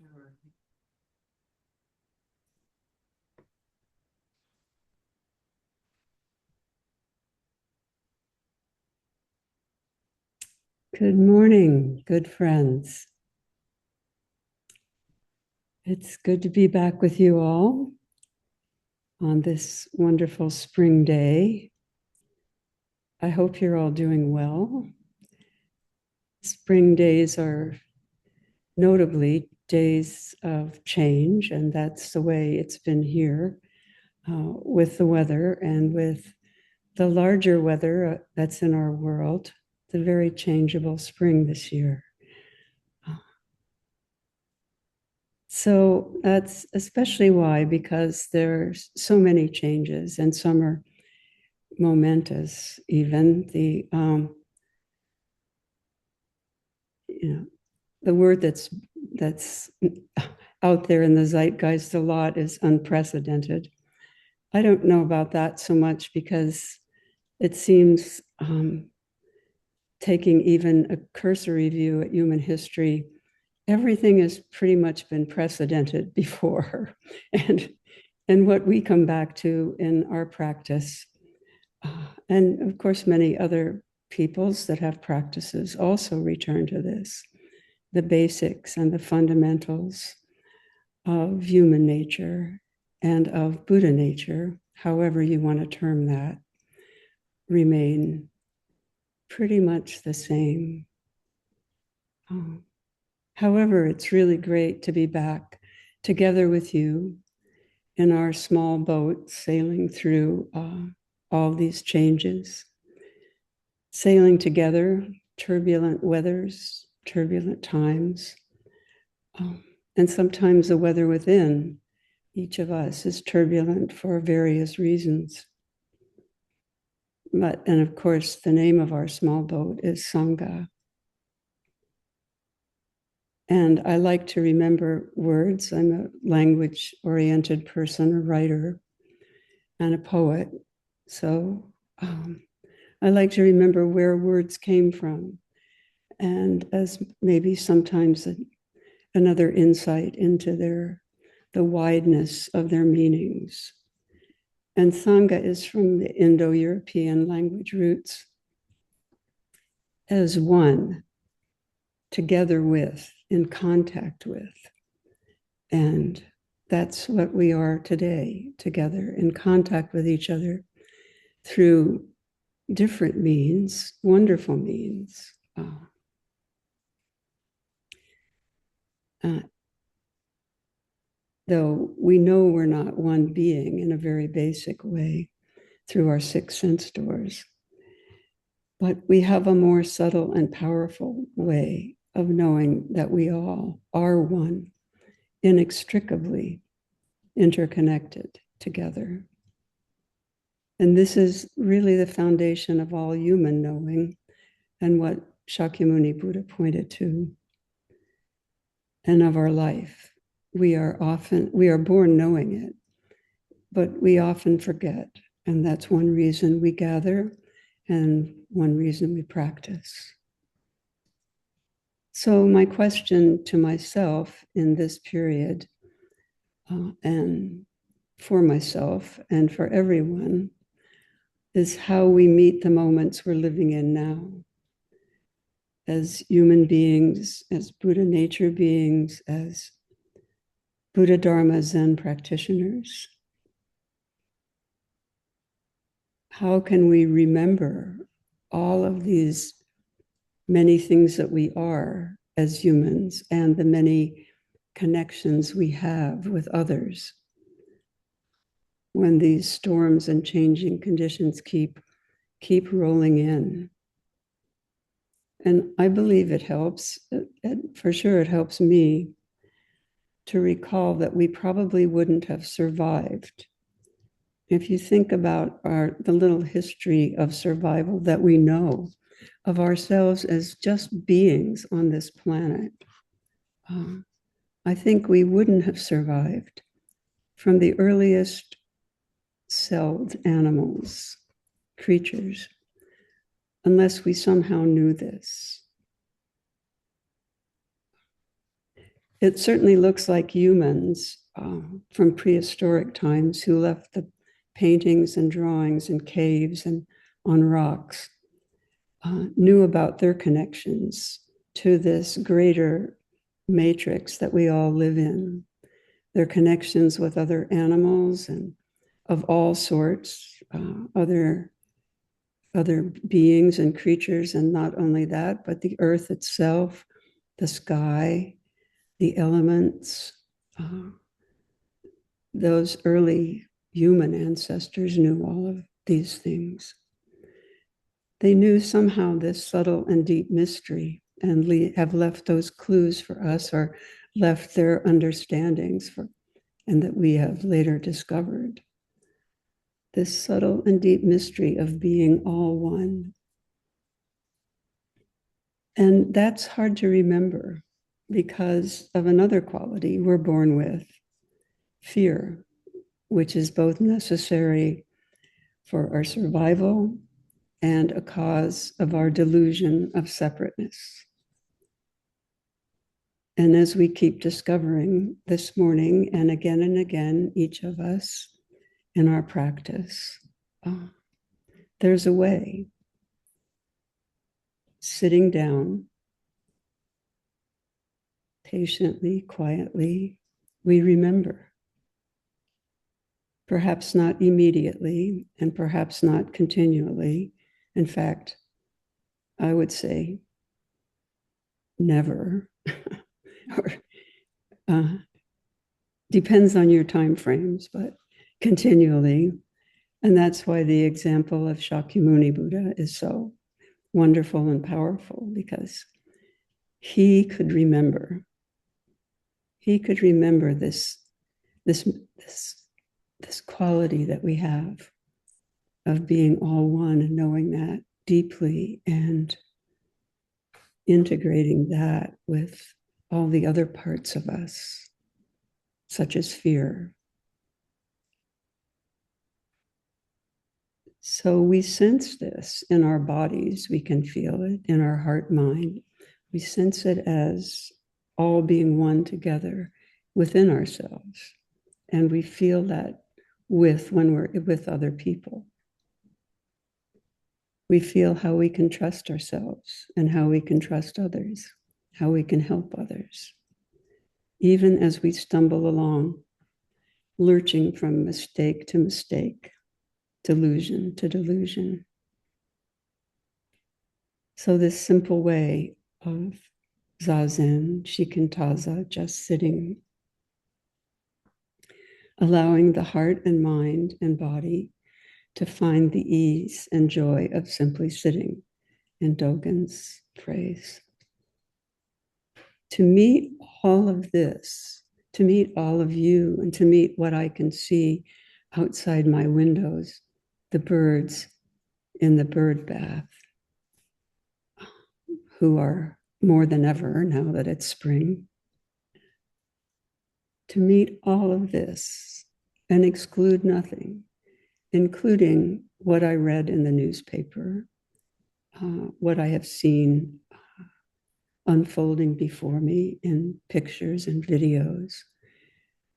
Sure. Good morning, good friends. It's good to be back with you all on this wonderful spring day. I hope you're all doing well. Spring days are notably days of change, and that's the way it's been here with the weather and with the larger weather that's in our world, the very changeable spring this year. So that's especially why, because there's so many changes and some are momentous. Even the the word that's out there in the zeitgeist a lot is unprecedented. I don't know about that so much because it seems taking even a cursory view at human history, everything has pretty much been precedented before. And what we come back to in our practice, and of course, many other peoples that have practices also return to this, the basics and the fundamentals of human nature and of Buddha nature, however you want to term that, remain pretty much the same. However, it's really great to be back together with you in our small boat, sailing through all these changes, sailing together, turbulent weathers, turbulent times. And sometimes the weather within each of us is turbulent for various reasons. And of course, the name of our small boat is Sangha. And I like to remember words. I'm a language-oriented person, a writer, and a poet. So I like to remember where words came from, and as maybe sometimes another insight into the wideness of their meanings. And Sangha is from the Indo-European language roots as one, together with, in contact with. And that's what we are today, together, in contact with each other through different means, wonderful means. Though we know we're not one being in a very basic way through our six sense doors, but we have a more subtle and powerful way of knowing that we all are one, inextricably interconnected together. And this is really the foundation of all human knowing and what Shakyamuni Buddha pointed to, and of our life. We are born knowing it, but we often forget. And that's one reason we gather and one reason we practice. So my question to myself in this period, and for myself and for everyone, is how we meet the moments we're living in now. As human beings, as Buddha nature beings, as Buddha Dharma Zen practitioners. How can we remember all of these many things that we are as humans and the many connections we have with others when these storms and changing conditions keep rolling in? And I believe it helps, for sure it helps me to recall that we probably wouldn't have survived. If you think about the little history of survival that we know of ourselves as just beings on this planet, I think we wouldn't have survived from the earliest celled animals, creatures, unless we somehow knew this. It certainly looks like humans from prehistoric times who left the paintings and drawings in caves and on rocks, knew about their connections to this greater matrix that we all live in, their connections with other animals and of all sorts, other beings and creatures, and not only that, but the earth itself, the sky, the elements. Those early human ancestors knew all of these things. They knew somehow this subtle and deep mystery and have left those clues for us, or left their understandings for, and that we have later discovered. This subtle and deep mystery of being all one. And that's hard to remember because of another quality we're born with, fear, which is both necessary for our survival and a cause of our delusion of separateness. And as we keep discovering this morning and again, each of us in our practice, there's a way. Sitting down, patiently, quietly, we remember. Perhaps not immediately, and perhaps not continually. In fact, I would say never. Or depends on your time frames, but continually. And that's why the example of Shakyamuni Buddha is so wonderful and powerful, because he could remember. He could remember this quality that we have of being all one and knowing that deeply and integrating that with all the other parts of us, such as fear. So we sense this in our bodies. We can feel it in our heart, mind. We sense it as all being one together within ourselves. And we feel that when we're with other people. We feel how we can trust ourselves and how we can trust others, how we can help others, even as we stumble along, lurching from mistake to mistake, delusion to delusion. So this simple way of zazen, shikantaza, just sitting, allowing the heart and mind and body to find the ease and joy of simply sitting, in Dogen's phrase. To meet all of this, to meet all of you, and to meet what I can see outside my windows, the birds in the bird bath, who are more than ever now that it's spring. To meet all of this and exclude nothing, including what I read in the newspaper, what I have seen unfolding before me in pictures and videos,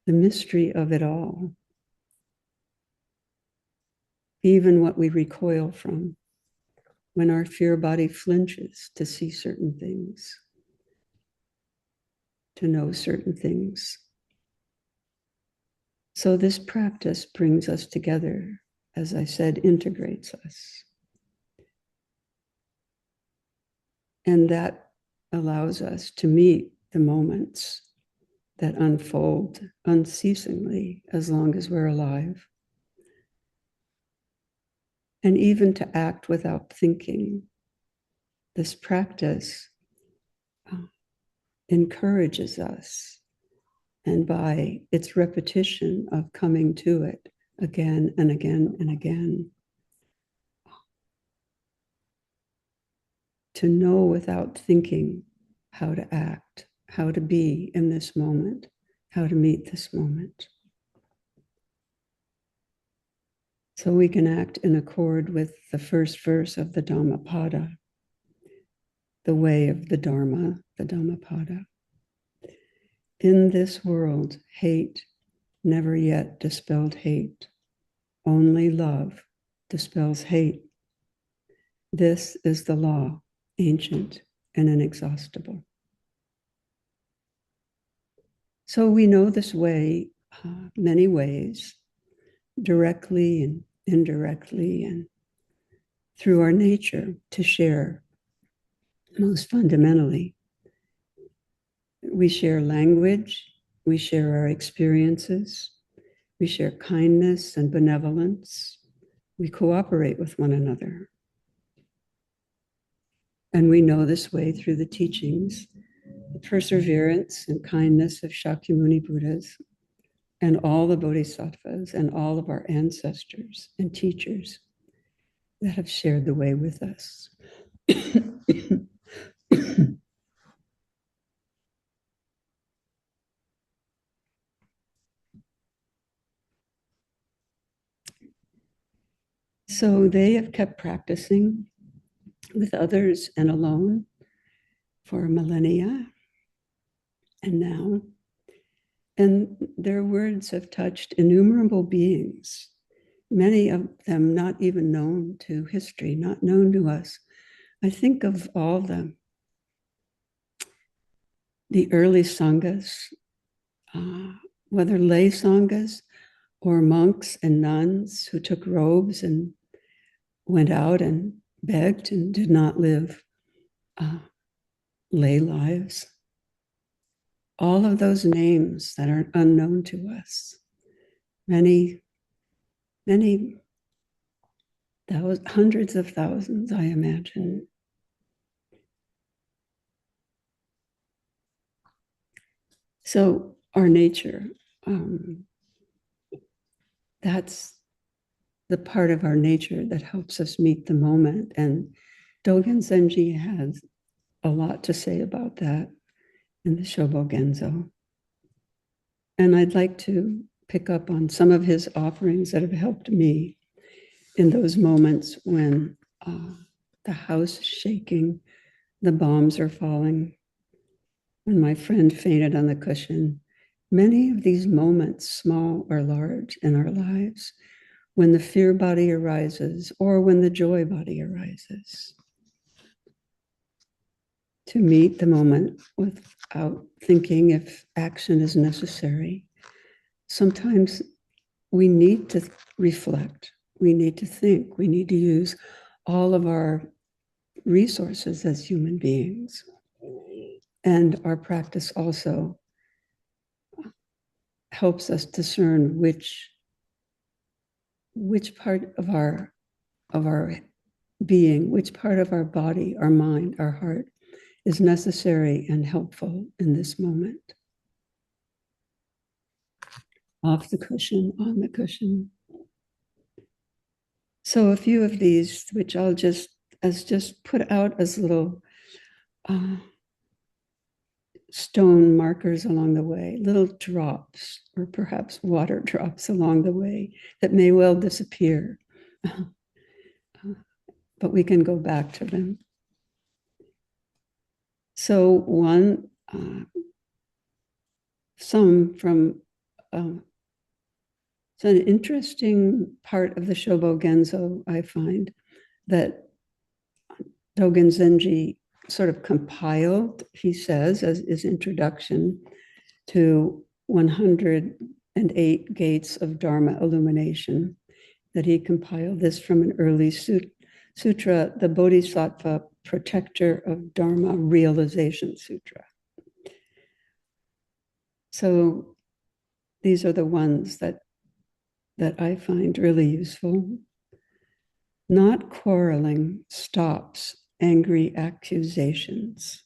the mystery of it all, even what we recoil from when our fear body flinches to see certain things, to know certain things. So this practice brings us together, as I said, integrates us. And that allows us to meet the moments that unfold unceasingly as long as we're alive. And even to act without thinking. This practice encourages us, and by its repetition of coming to it again and again and again, to know without thinking how to act, how to be in this moment, how to meet this moment. So we can act in accord with the first verse of the Dhammapada, the way of the Dharma, the Dhammapada. In this world, hate never yet dispelled hate. Only love dispels hate. This is the law, ancient and inexhaustible. So we know this way, many ways, directly and indirectly, and through our nature to share. Most fundamentally, we share language, we share our experiences, we share kindness and benevolence, we cooperate with one another. And we know this way through the teachings, the perseverance and kindness of Shakyamuni Buddhas and all the bodhisattvas and all of our ancestors and teachers that have shared the way with us. So they have kept practicing with others and alone for millennia and now. And their words have touched innumerable beings, many of them not even known to history, not known to us. I think of all the early sanghas, whether lay sanghas or monks and nuns who took robes and went out and begged and did not live lay lives. All of those names that are unknown to us, many hundreds of thousands, I imagine. So our nature, that's the part of our nature that helps us meet the moment. And Dogen Zenji has a lot to say about that in the Shobo Genzo. And I'd like to pick up on some of his offerings that have helped me in those moments when the house is shaking, the bombs are falling, when my friend fainted on the cushion. Many of these moments, small or large, in our lives, when the fear body arises or when the joy body arises, to meet the moment without thinking if action is necessary. Sometimes we need to reflect, we need to think, we need to use all of our resources as human beings. And our practice also helps us discern which part of our being, which part of our body, our mind, our heart is necessary and helpful in this moment. Off the cushion, on the cushion. So a few of these, which I'll just put out as little stone markers along the way, little drops, or perhaps water drops along the way that may well disappear. But we can go back to them. So one, some from, it's an interesting part of the Shobo Genzo, I find, that Dogen Zenji sort of compiled, he says, as his introduction to 108 gates of Dharma illumination, that he compiled this from an early sutra, the Bodhisattva Protector of Dharma Realization Sutra. So these are the ones that I find really useful. Not quarreling stops angry accusations.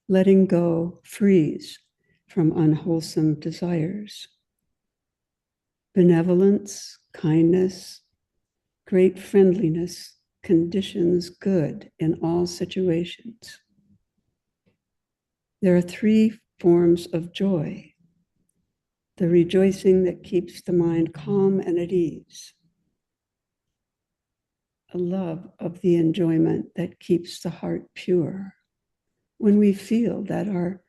Letting go frees from unwholesome desires. Benevolence, kindness, great friendliness conditions good in all situations. There are three forms of joy: the rejoicing that keeps the mind calm and at ease, a love of the enjoyment that keeps the heart pure. When we feel that our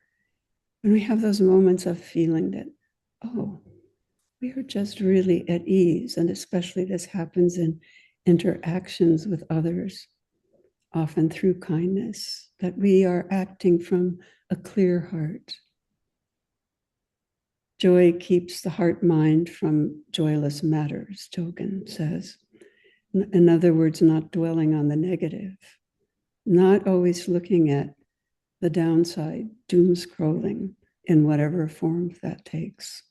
When we have those moments of feeling that, oh, we are just really at ease, and especially this happens in interactions with others, often through kindness, that we are acting from a clear heart. Joy keeps the heart mind from joyless matters, Dogen says. In other words, not dwelling on the negative, not always looking at the downside, doom scrolling in whatever form that takes.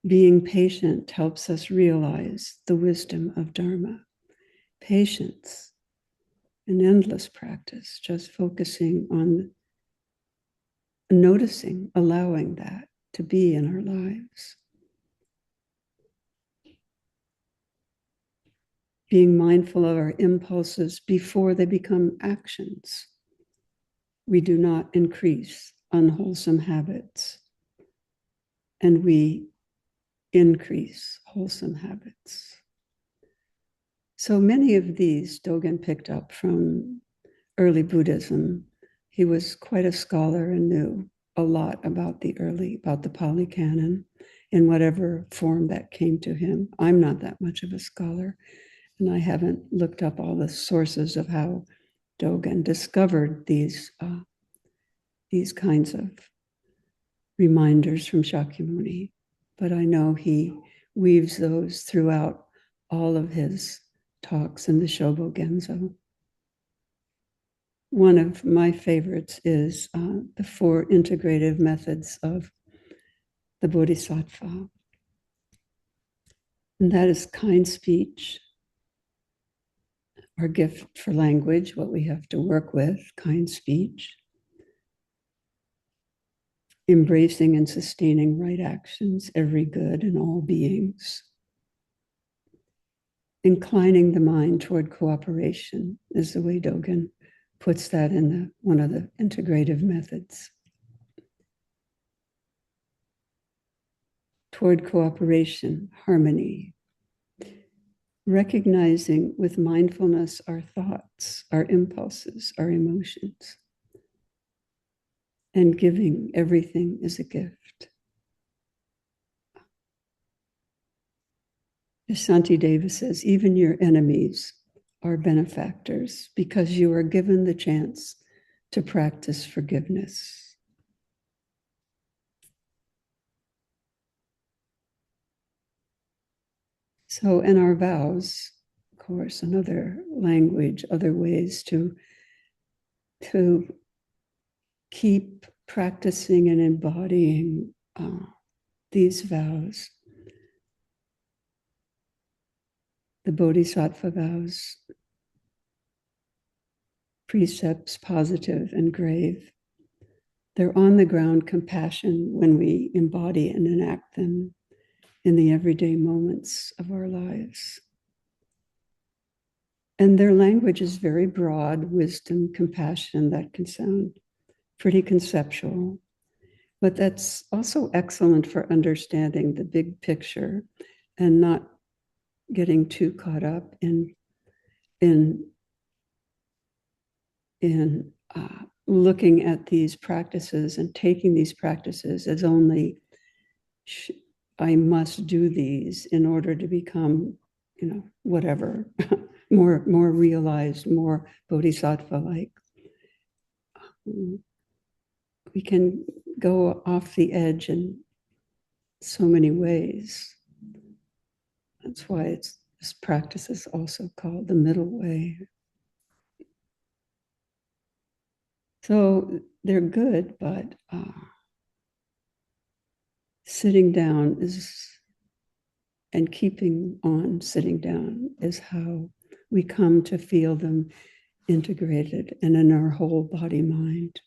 Being patient helps us realize the wisdom of dharma. Patience, an endless practice, just focusing on noticing, allowing that to be in our lives. Being mindful of our impulses before they become actions. We do not increase unwholesome habits, and we increase wholesome habits. So many of these Dogen picked up from early Buddhism. He was quite a scholar and knew a lot about the Pali Canon in whatever form that came to him. I'm not that much of a scholar, and I haven't looked up all the sources of how Dogen discovered these kinds of reminders from Shakyamuni. But I know he weaves those throughout all of his talks in the Shobo Genzo. One of my favorites is the 4 integrative methods of the Bodhisattva. And that is kind speech, our gift for language, what we have to work with, kind speech. Embracing and sustaining right actions, every good in all beings. Inclining the mind toward cooperation is the way Dogen puts that in one of the integrative methods. Toward cooperation, harmony. Recognizing with mindfulness our thoughts, our impulses, our emotions. And giving everything is a gift. As Shantideva says, even your enemies are benefactors because you are given the chance to practice forgiveness. So in our vows, of course, another language, other ways to keep practicing and embodying these vows. The Bodhisattva vows, precepts, positive and grave. They're on the ground compassion when we embody and enact them in the everyday moments of our lives. And their language is very broad, wisdom, compassion, that can sound pretty conceptual, but that's also excellent for understanding the big picture and not getting too caught up in looking at these practices and taking these practices as only I must do these in order to become, whatever, more realized, more bodhisattva-like. We can go off the edge in so many ways. That's why this practice is also called the middle way. So they're good, but sitting down and keeping on sitting down is how we come to feel them integrated and in our whole body mind.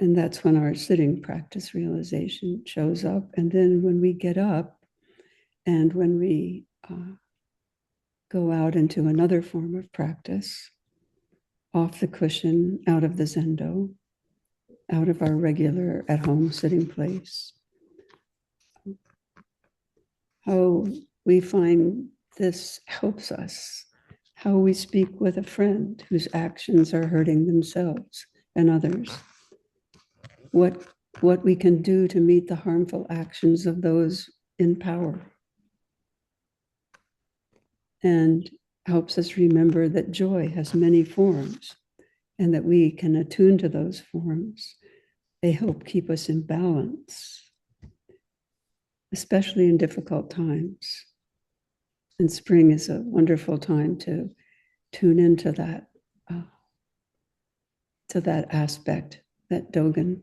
And that's when our sitting practice realization shows up. And then when we get up and when we go out into another form of practice, off the cushion, out of the zendo, out of our regular at-home sitting place, how we find this helps us, how we speak with a friend whose actions are hurting themselves and others, what we can do to meet the harmful actions of those in power, and helps us remember that joy has many forms and that we can attune to those forms. They help keep us in balance, especially in difficult times. And spring is a wonderful time to tune into that, aspect that Dogen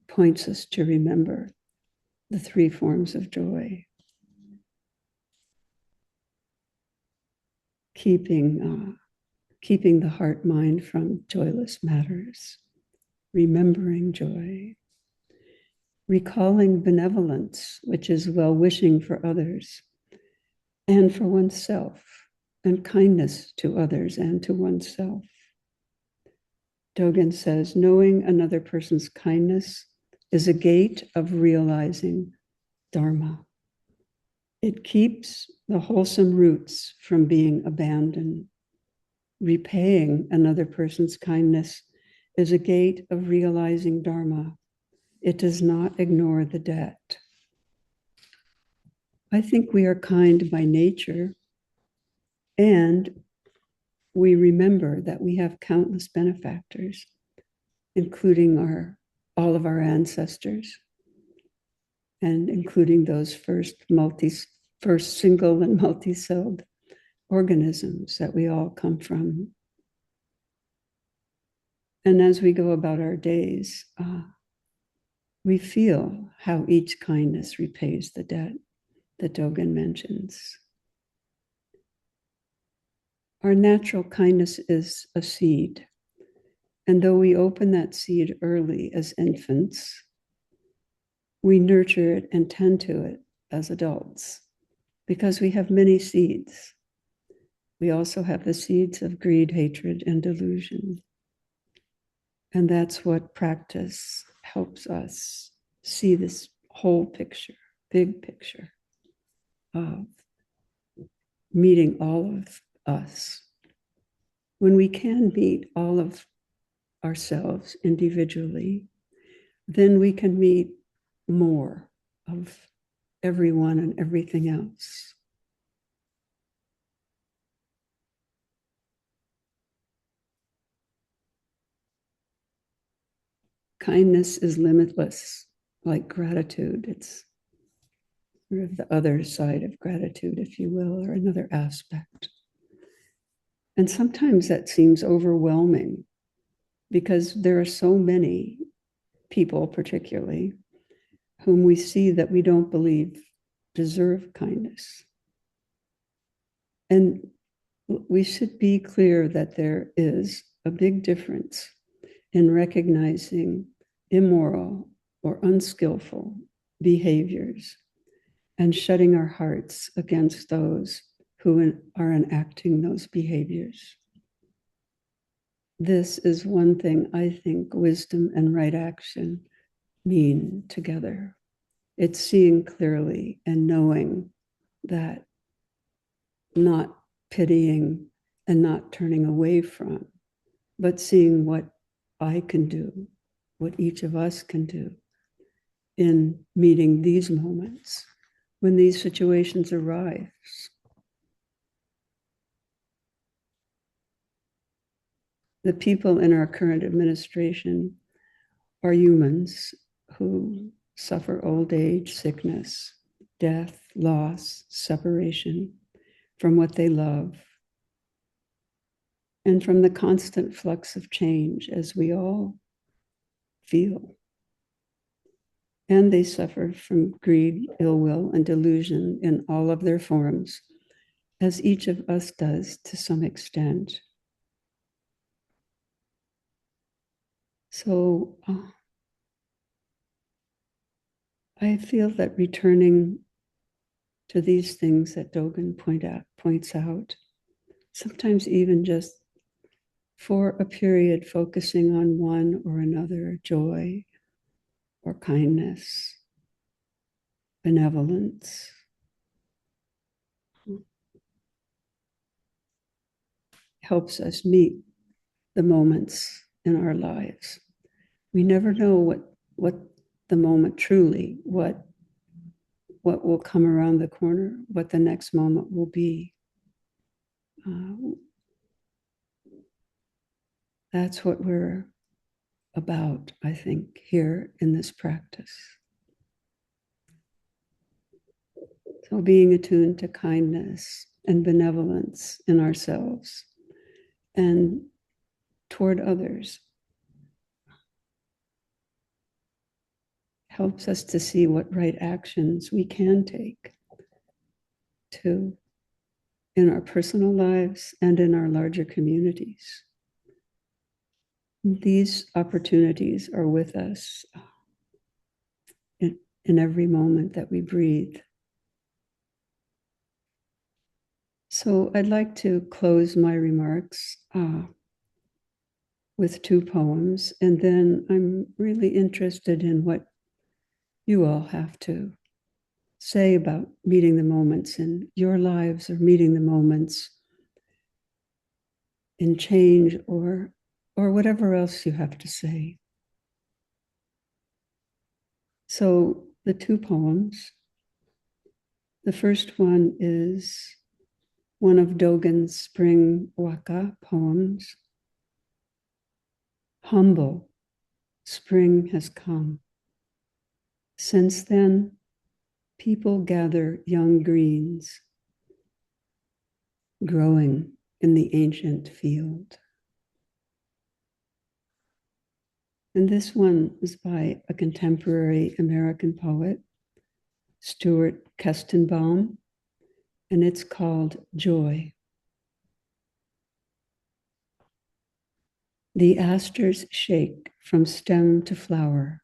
points us to remember, the three forms of joy. Keeping the heart mind from joyless matters, remembering joy, recalling benevolence, which is well-wishing for others and for oneself, and kindness to others and to oneself. Dogen says, knowing another person's kindness is a gate of realizing dharma. It keeps the wholesome roots from being abandoned. Repaying another person's kindness is a gate of realizing dharma. It does not ignore the debt. I think we are kind by nature, and we remember that we have countless benefactors, including all of our ancestors, and including those first single and multi-celled organisms that we all come from. And as we go about our days, we feel how each kindness repays the debt that Dogen mentions. Our natural kindness is a seed. And though we open that seed early as infants, we nurture it and tend to it as adults because we have many seeds. We also have the seeds of greed, hatred, and delusion. And that's what practice helps us see, this whole picture, big picture of meeting all of us. When we can meet all of ourselves individually, then we can meet more of everyone and everything else. Kindness is limitless, like gratitude. It's sort of the other side of gratitude, if you will, or another aspect. And sometimes that seems overwhelming because there are so many people, particularly, whom we see that we don't believe deserve kindness. And we should be clear that there is a big difference in recognizing immoral or unskillful behaviors and shutting our hearts against those who are enacting those behaviors. This is one thing I think wisdom and right action mean together. It's seeing clearly and knowing that, not pitying and not turning away from, but seeing what I can do, what each of us can do in meeting these moments when these situations arise. The people in our current administration are humans who suffer old age, sickness, death, loss, separation from what they love, and from the constant flux of change as we all feel. And they suffer from greed, ill will, and delusion in all of their forms, as each of us does to some extent. So I feel that returning to these things that Dogen points out, sometimes even just for a period focusing on one or another, joy or kindness, benevolence, helps us meet the moments in our lives. We never know what the moment truly, what will come around the corner, what the next moment will be. That's what we're about, I think, here in this practice. So being attuned to kindness and benevolence in ourselves and toward others helps us to see what right actions we can take in our personal lives and in our larger communities. These opportunities are with us in every moment that we breathe. So I'd like to close my remarks with two poems, and then I'm really interested in what you all have to say about meeting the moments in your lives or meeting the moments in change or whatever else you have to say. So the two poems, the first one is one of Dogen's Spring Waka poems. Humble, spring has come. Since then, people gather young greens growing in the ancient field. And this one is by a contemporary American poet, Stuart Kestenbaum, and it's called Joy. The asters shake from stem to flower,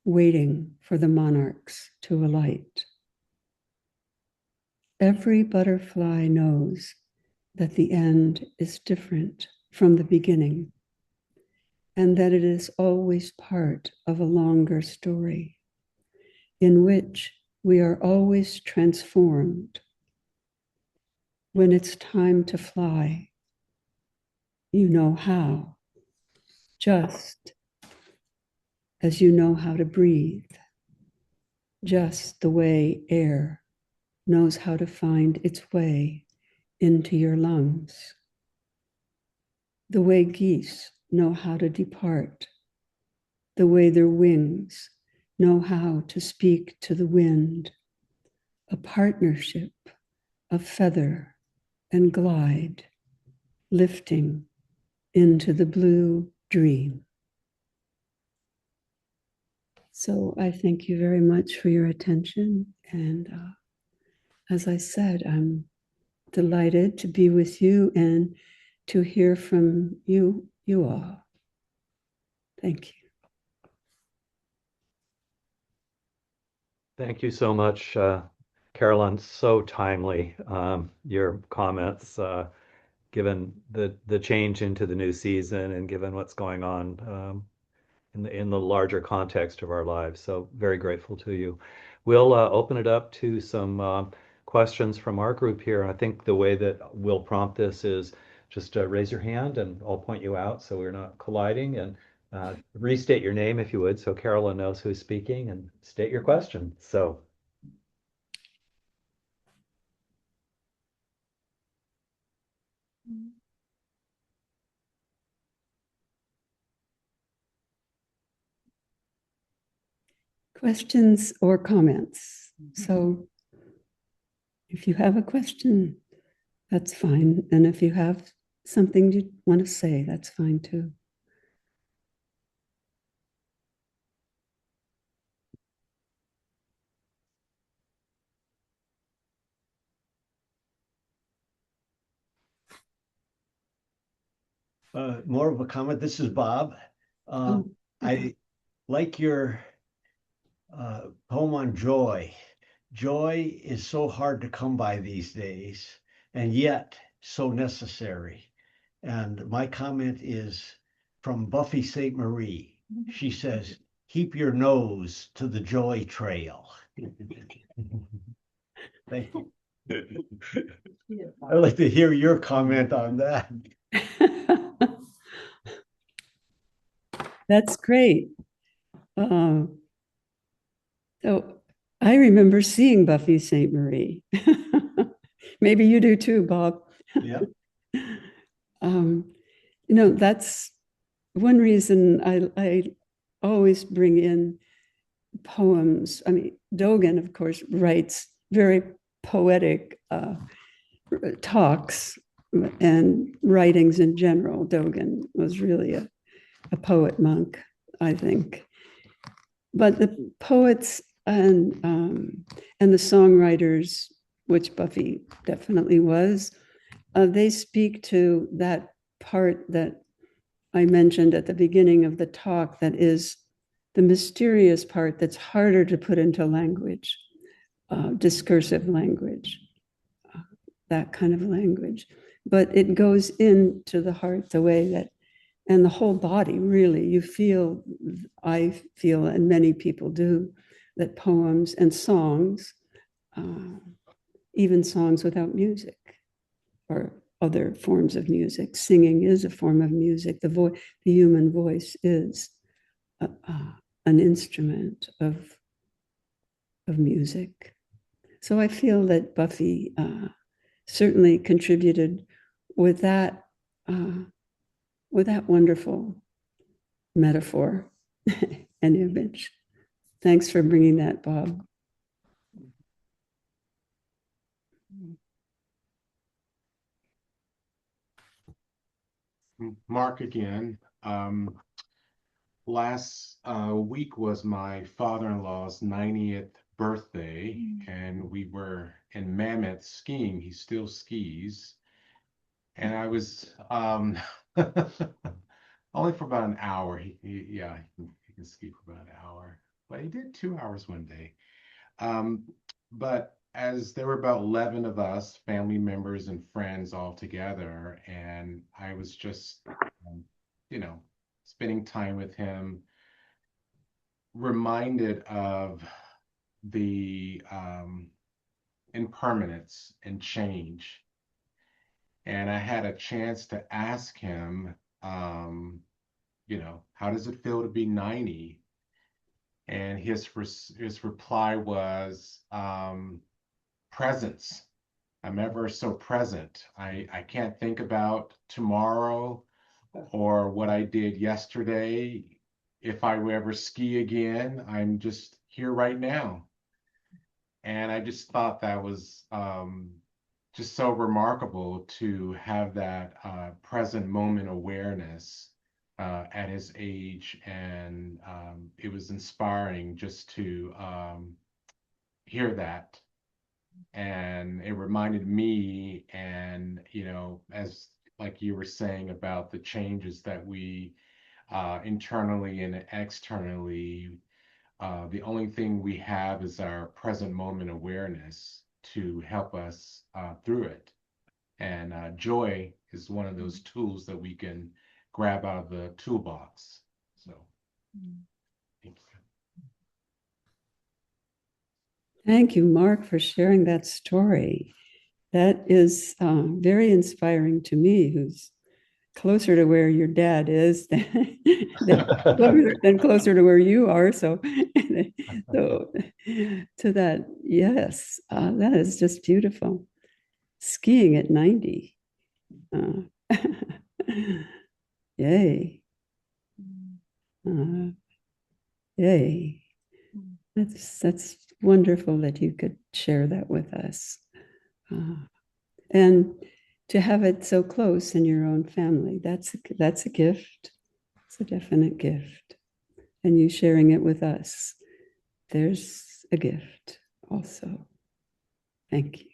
waiting for the monarchs to alight. Every butterfly knows that the end is different from the beginning, and that it is always part of a longer story in which we are always transformed. When it's time to fly, you know how, just as you know how to breathe, just the way air knows how to find its way into your lungs, the way geese know how to depart, the way their wings know how to speak to the wind, a partnership of feather and glide, lifting into the blue dream. So I thank you very much for your attention. And as I said, I'm delighted to be with you and to hear from you all. Thank you. Thank you so much, Carolyn. So timely, your comments, given the change into the new season and given what's going on in the larger context of our lives. So very grateful to you. We'll open it up to some questions from our group here. I think the way that we'll prompt this is just raise your hand and I'll point you out so we're not colliding, and restate your name if you would, so Carolyn knows who's speaking, and state your question. So. Questions or comments? So if you have a question, that's fine. And if you have something you want to say, that's fine too. More of a comment. This is Bob. Okay. I like your poem on joy. Joy is so hard to come by these days, and yet so necessary. And my comment is from Buffy St. Marie. She says, keep your nose to the joy trail. Thank you. I'd like to hear your comment on that. That's great. Uh, so I remember seeing Buffy St. Marie. Maybe you do too, Bob. Yep. Um, that's one reason I always bring in poems. I mean, Dogen, of course, writes very poetic talks and writings in general. Dogen was really a poet monk, I think. But the poets and the songwriters, which Buffy definitely was, they speak to that part that I mentioned at the beginning of the talk, that is the mysterious part that's harder to put into language, discursive language, that kind of language. But it goes into the heart the way that, and the whole body, really, you feel, I feel, and many people do, that poems and songs, uh, even songs without music, or other forms of music. Singing is a form of music. The human voice is an instrument of music. So I feel that Buffy certainly contributed with that uh, wonderful metaphor and image. Thanks for bringing that, Bob. Mark again. Last week was my father-in-law's 90th birthday, and we were in Mammoth skiing. He still skis. And I was only for about an hour. Yeah, he can ski for about an hour, but he did 2 hours one day. But as there were about 11 of us, family members and friends all together, and I was just, you know, spending time with him, reminded of the impermanence and change. And I had a chance to ask him, how does it feel to be 90? And his reply was, presence. I'm ever so present. I can't think about tomorrow or what I did yesterday. If I would ever ski again, I'm just here right now. And I just thought that was just so remarkable to have that present moment awareness at his age. And it was inspiring just to hear that. And it reminded me, and as like you were saying about the changes that we internally and externally, the only thing we have is our present moment awareness to help us through it. And joy is one of those tools that we can grab out of the toolbox. So, thank you. Thank you, Mark, for sharing that story. That is very inspiring to me, who's closer to where your dad is than closer to where you are. So, so to that, yes, that is just beautiful. Skiing at 90. Yay. Uh, yay. That's wonderful that you could share that with us. And to have it so close in your own family, that's a gift. It's a definite gift. And you sharing it with us, there's a gift also. Thank you.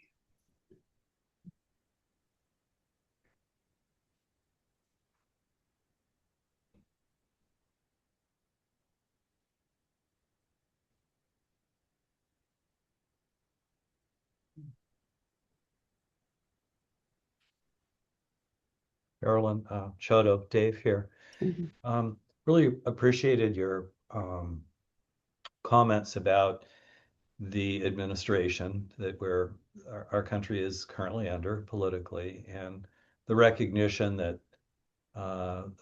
Carolyn, Chodo, Dave here. Really appreciated your comments about the administration that our country is currently under politically, and the recognition that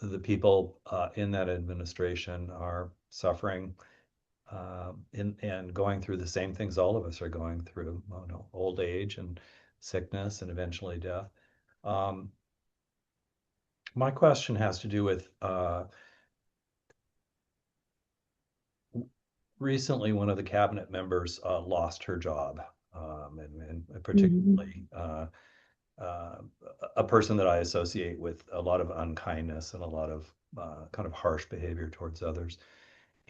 the people in that administration are suffering and going through the same things all of us are going through, old age and sickness and eventually death. My question has to do with recently one of the cabinet members lost her job, and particularly a person that I associate with a lot of unkindness and a lot of kind of harsh behavior towards others.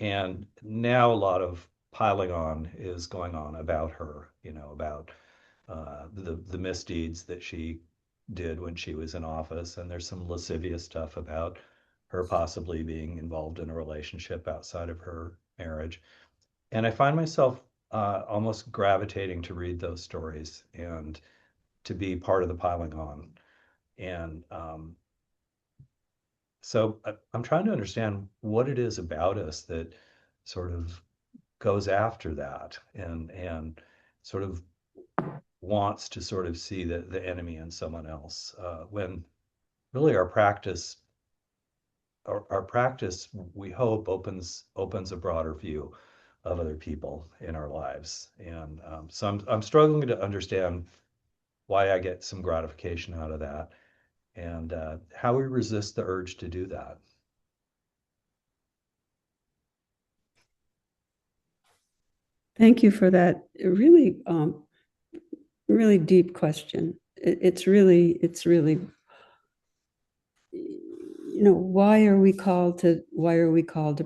And now a lot of piling on is going on about her, about the misdeeds that she did when she was in office. And there's some lascivious stuff about her possibly being involved in a relationship outside of her marriage. And I find myself almost gravitating to read those stories and to be part of the piling on. And so I'm trying to understand what it is about us that sort of goes after that and sort of wants to sort of see the enemy in someone else, when really our practice, we hope opens a broader view of other people in our lives. And so I'm struggling to understand why I get some gratification out of that, and how we resist the urge to do that. Thank you for that really, really deep question. It's really, why are we called to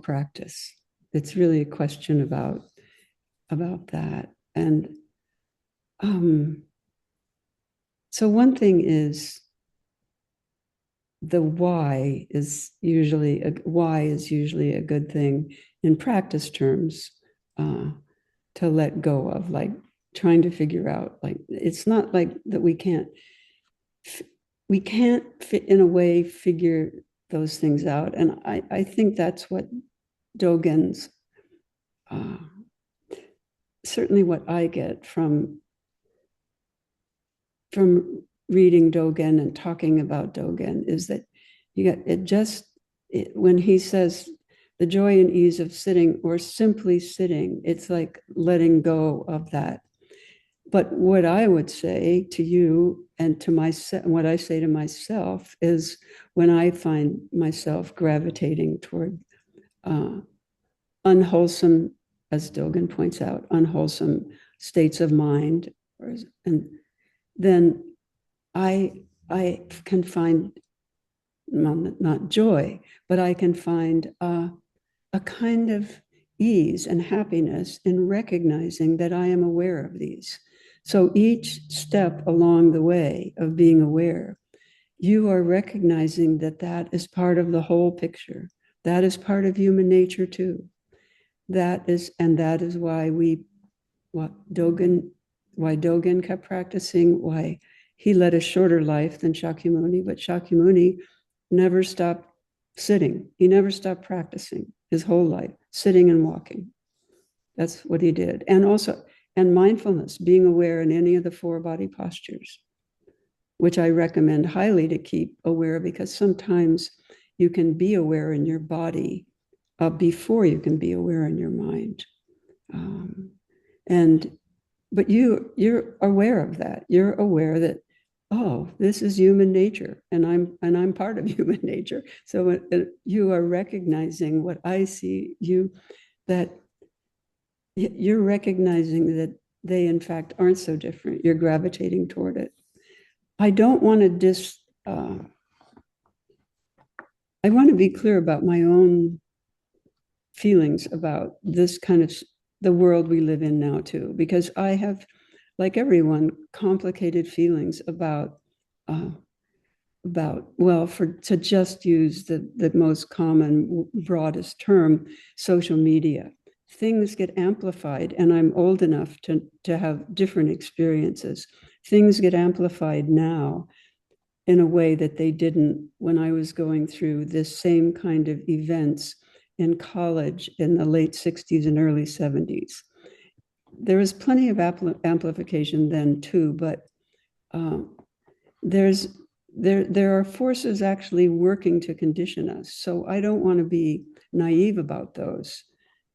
practice? It's really a question about that. And so one thing is, the why is usually a good thing in practice terms, to let go of, like trying to figure out, like, it's not like that we can't fit in a way figure those things out. And I think that's what Dogen's, certainly what I get from reading Dogen and talking about Dogen, is that you get when he says the joy and ease of sitting, or simply sitting, it's like letting go of that. But what I would say to you and to myself, what I say to myself, is when I find myself gravitating toward unwholesome, as Dogen points out, unwholesome states of mind, and then I can find, not joy, but I can find a kind of ease and happiness in recognizing that I am aware of these. So each step along the way of being aware, you are recognizing that that is part of the whole picture. That is part of human nature too. That is why Dogen kept practicing, why he led a shorter life than Shakyamuni, but Shakyamuni never stopped sitting. He never stopped practicing his whole life, sitting and walking. That's what he did. And mindfulness, being aware in any of the 4 body postures, which I recommend highly to keep aware, because sometimes you can be aware in your body before you can be aware in your mind. But you're aware of that. You're aware that, oh, this is human nature, and I'm part of human nature. So you are recognizing what I see that you're recognizing that they in fact aren't so different. You're gravitating toward it. I don't want to I want to be clear about my own feelings about this kind of the world we live in now too, because I have, like everyone, complicated feelings about to just use the most common, broadest term, social media. Things get amplified, and I'm old enough to have different experiences. Things get amplified now in a way that they didn't when I was going through this same kind of events in college in the late 60s and early 70s. There was plenty of amplification then too, but there's there are forces actually working to condition us. So I don't want to be naive about those.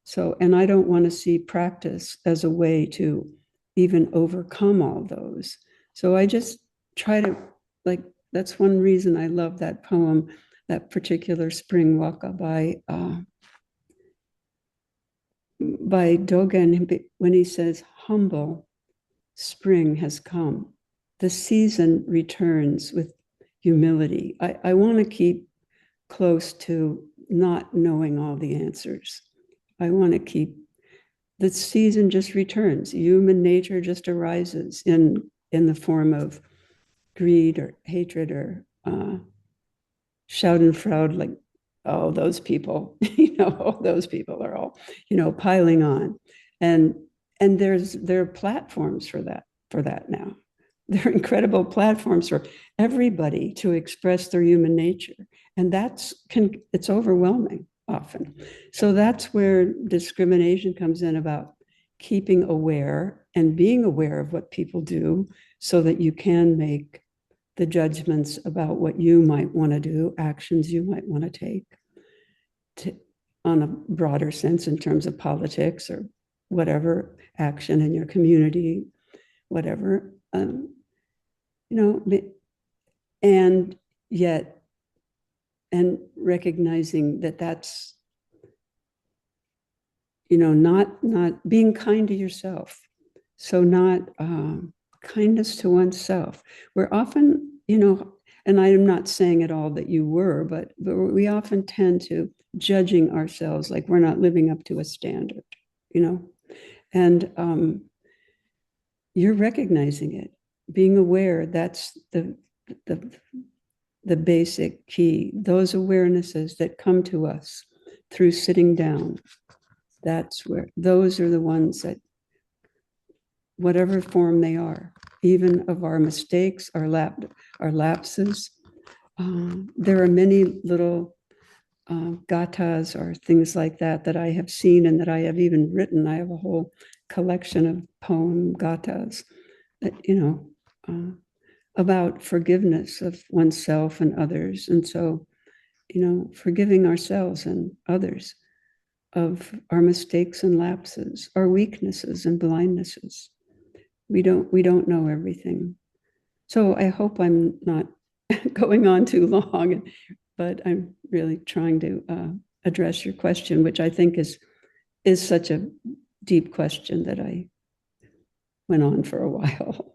So, and I don't want to see practice as a way to even overcome all those. So I just try to, like, that's one reason I love that poem, that particular Spring Waka by Dogen, when he says, humble, spring has come. The season returns with humility. I want to keep close to not knowing all the answers. I want to keep, the season just returns. Human nature just arises in the form of greed or hatred or schadenfreude, like, oh, those people, those people are all, piling on. And there are platforms for that now. There are incredible platforms for everybody to express their human nature. And it's overwhelming often. So that's where discrimination comes in, about keeping aware and being aware of what people do so that you can make the judgments about what you might want to do, actions you might want to take on a broader sense in terms of politics or whatever action in your community, whatever, and yet, and recognizing that that's, not being kind to yourself. So not kindness to oneself. We're often, and I'm not saying at all that you were, but we often tend to judging ourselves like we're not living up to a standard, and you're recognizing it, being aware. That's the basic key. Those awarenesses that come to us through sitting down, those are the ones that, whatever form they are, even of our mistakes, our lapses. There are many little gathas or things like that I have seen and that I have even written. I have a whole collection of poem gathas that, about forgiveness of oneself and others. And so, forgiving ourselves and others of our mistakes and lapses, our weaknesses and blindnesses. We don't know everything. So I hope I'm not going on too long, but I'm really trying to address your question, which I think is such a deep question that I went on for a while.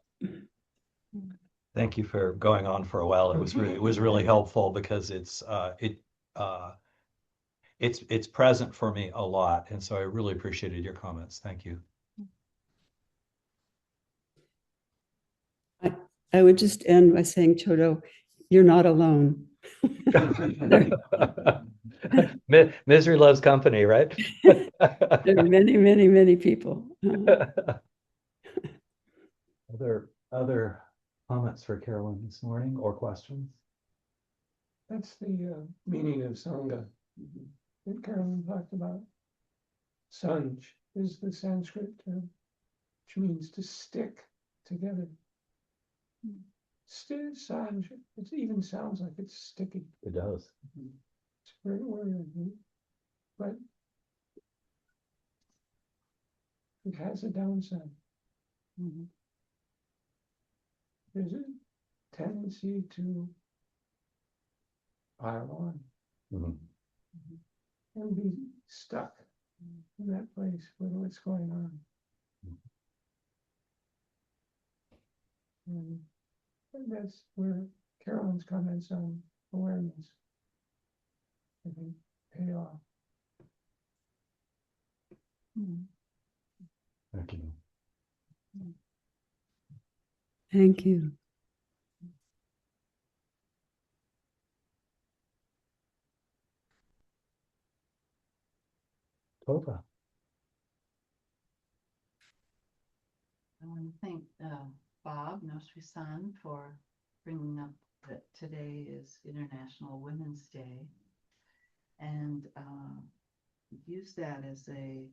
Thank you for going on for a while. It was really helpful because it's present for me a lot, and so I really appreciated your comments. Thank you. I would just end by saying, Chodo, you're not alone. Misery loves company, right? There are many, many, many people. Other comments for Carolyn this morning, or questions? That's the meaning of Sangha that Carolyn talked about. Sanj is the Sanskrit term, which means to stick together. Sanj, it even sounds like it's sticky. It does. It's a great word, but it has a downside. There's a tendency to pile on and be stuck in that place with what's going on. And that's where Carolyn's comments on awareness, I think, pay off. Thank you. Thank you. Tova. I want to thank Bob, Nostri-san, for bringing up that today is International Women's Day, and use that as a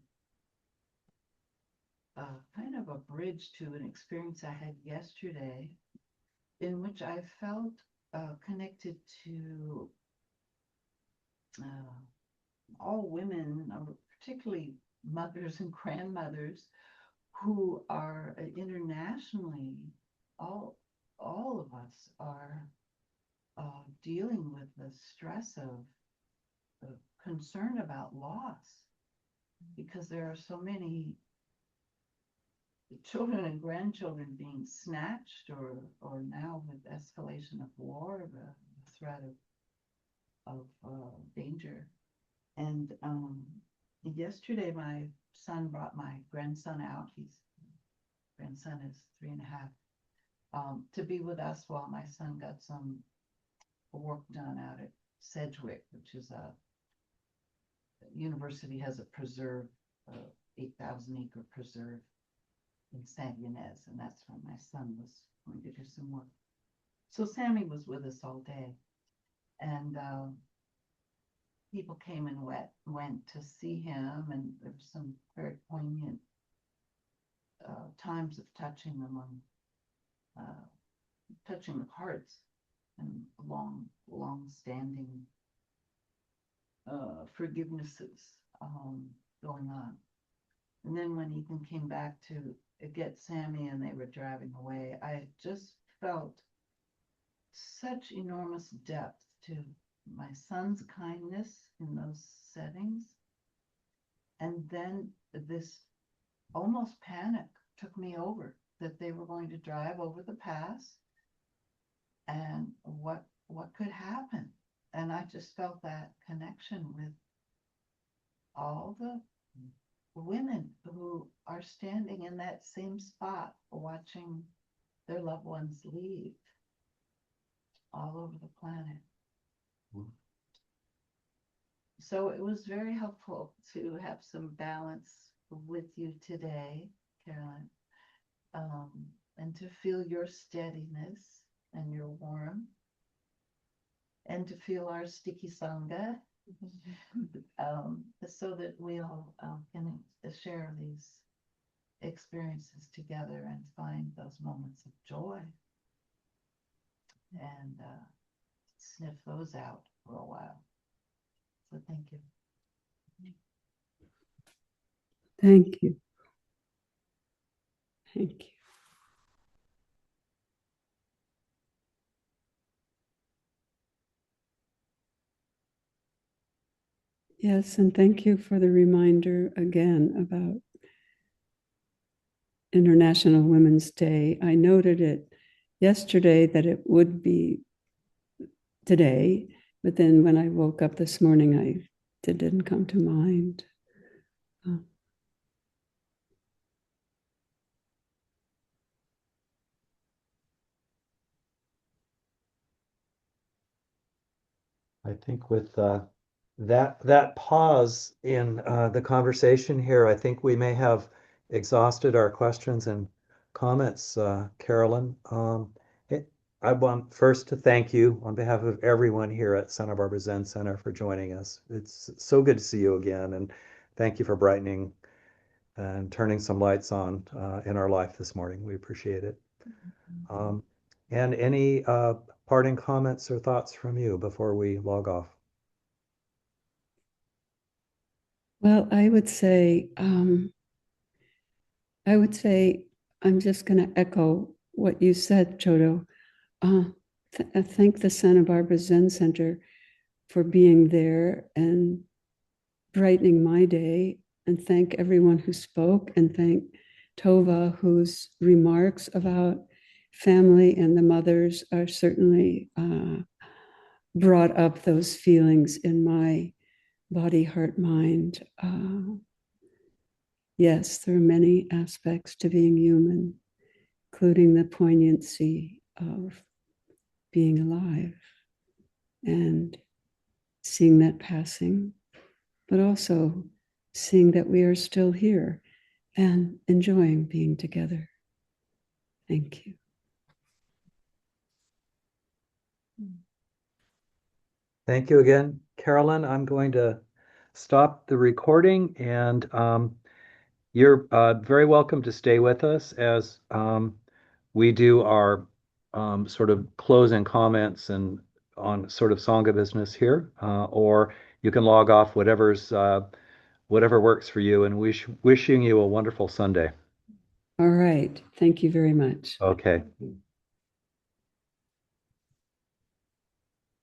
kind of a bridge to an experience I had yesterday, in which I felt connected to all women, particularly mothers and grandmothers, who are internationally, all of us are dealing with the stress of concern about loss, because there are so many children and grandchildren being snatched, or now with escalation of war, the threat of danger. And yesterday, my son brought my grandson out. Grandson is 3.5, to be with us while my son got some work done out at Sedgwick, which is a university, has a preserve, 8,000-acre preserve in Saint Ynez, and that's where my son was going to do some work. So Sammy was with us all day, and people came and went to see him, and there were some very poignant times of touching them touching the hearts, and long-standing forgivenesses going on. And then when Ethan came back to get Sammy and they were driving away, I just felt such enormous depth to my son's kindness in those settings. And then this almost panic took me over, that they were going to drive over the pass, and what could happen. And I just felt that connection with all the women who are standing in that same spot, watching their loved ones leave all over the planet. So it was very helpful to have some balance with you today, Carolyn, and to feel your steadiness and your warmth, and to feel our sticky sangha, so that we all can share these experiences together and find those moments of joy and sniff those out for a while. So thank you. Thank you. Thank you. Yes, and thank you for the reminder again about International Women's Day. I noted it yesterday that it would be today, but then when I woke up this morning, it didn't come to mind. I think with that pause in the conversation here, I think we may have exhausted our questions and comments, Carolyn. I want first to thank you on behalf of everyone here at Santa Barbara Zen Center for joining us. It's so good to see you again, and thank you for brightening and turning some lights on in our life this morning. We appreciate it. And any parting comments or thoughts from you before we log off? Well, I would say I'm just going to echo what you said, Chodo. Thank the Santa Barbara Zen Center for being there and brightening my day, and thank everyone who spoke, and thank Tova, whose remarks about family and the mothers are certainly brought up those feelings in my body, heart, mind. Yes, there are many aspects to being human, including the poignancy of being alive and seeing that passing, but also seeing that we are still here and enjoying being together. Thank you. Thank you again, Carolyn. I'm going to stop the recording, and you're very welcome to stay with us as we do our sort of closing comments and on sort of Sangha business here, or you can log off, whatever works for you, and wishing you a wonderful Sunday. All right. Thank you very much. Okay.